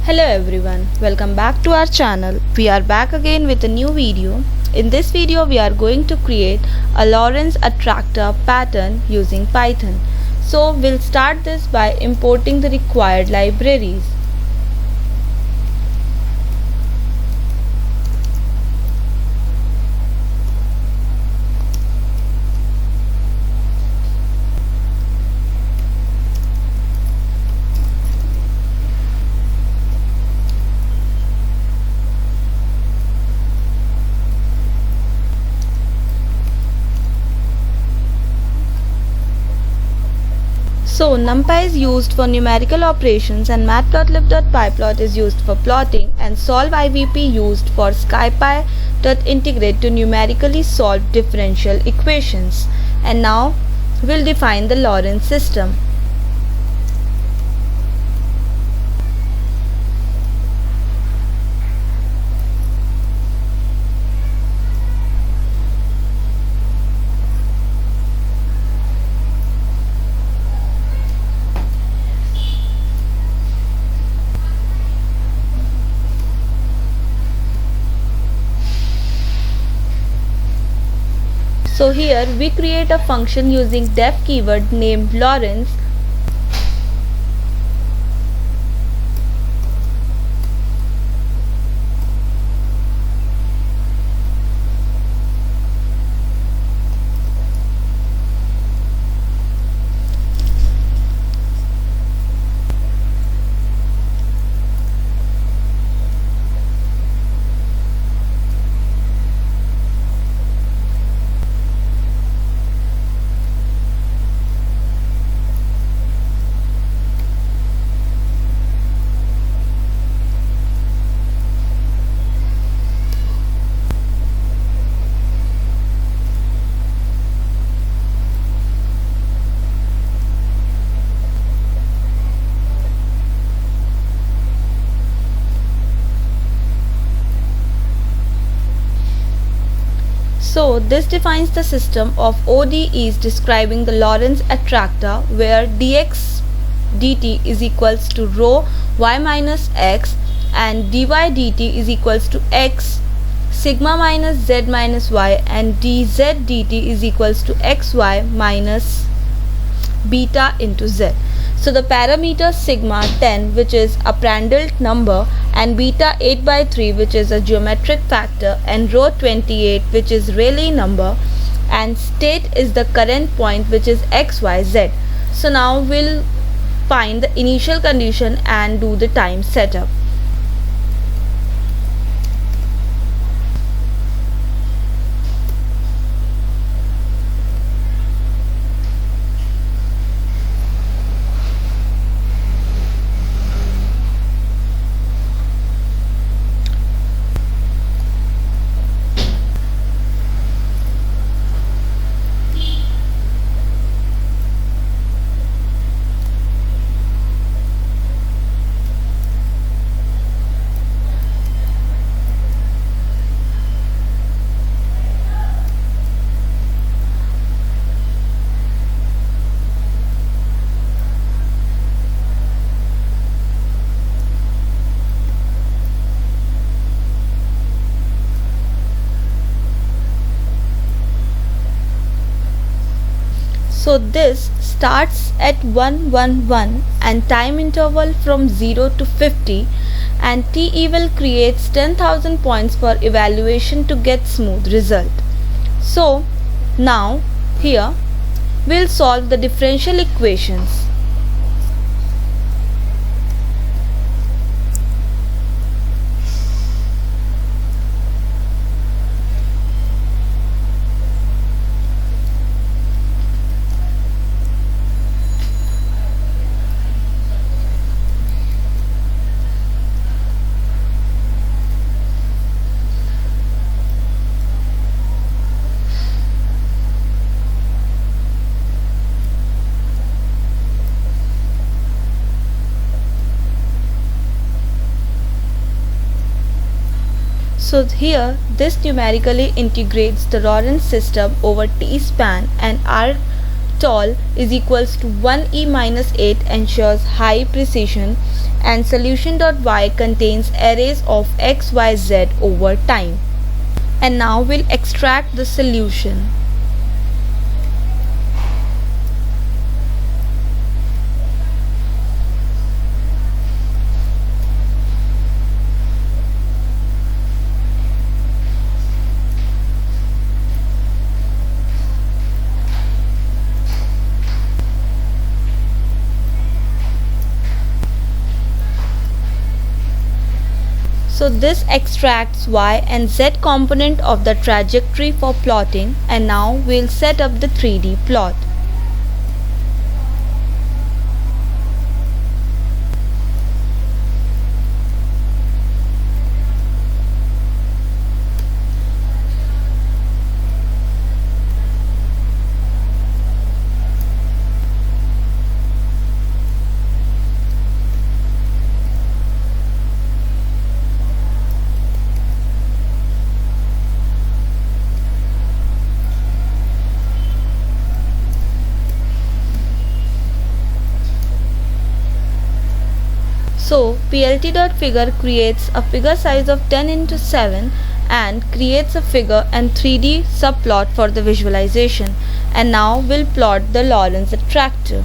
Hello everyone, welcome back to our channel. We are back again with a new video. In this video we are going to create a Lorenz Attractor pattern using Python. So we'll start this by importing the required libraries. So NumPy is used for numerical operations and matplotlib.pyplot is used for plotting and solveivp used for scipy.integrate to numerically solve differential equations. And now we'll define the Lorenz system. So here we create a function using def keyword named Lorenz. So this defines the system of ODEs describing the Lorenz Attractor where dx dt is equals to rho y minus x and dy dt is equals to x sigma minus z minus y and dz dt is equals to xy minus beta into z. So the parameter sigma 10, which is a Prandtl number, and beta 8 by 3, which is a geometric factor, and rho 28, which is Rayleigh number, and state is the current point, which is xyz. So now we'll find the initial condition and do the time setup. So this starts at 111 and time interval from 0 to 50, and t-eval creates 10,000 points for evaluation to get smooth result. So now here we'll solve the differential equations. So here this numerically integrates the Lorenz system over t-span and our tall is equals to 1e minus 8 ensures high precision, and solution.y contains arrays of x, y, z over time. And now we'll extract the solution. So this extracts y and z component of the trajectory for plotting, and now we'll set up the 3D plot. So plt.figure creates a figure size of 10 into 7 and creates a figure and 3D subplot for the visualization. And now we'll plot the Lorenz Attractor.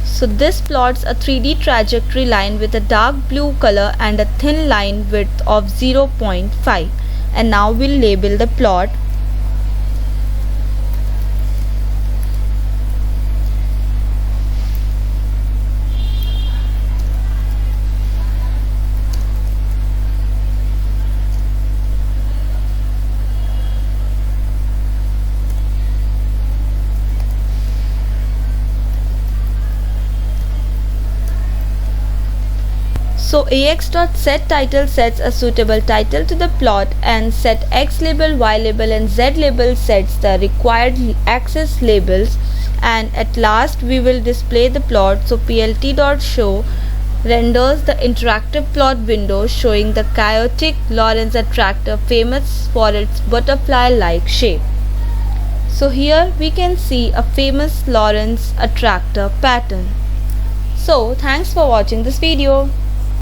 So this plots a 3D trajectory line with a dark blue color and a thin line width of 0.5. And now we'll label the plot. So ax.setTitle sets a suitable title to the plot, and set x label, y label and z label sets the required axis labels, and at last we will display the plot. So plt.show renders the interactive plot window showing the chaotic Lorenz Attractor famous for its butterfly-like shape. So here we can see a famous Lorenz Attractor pattern. So thanks for watching this video.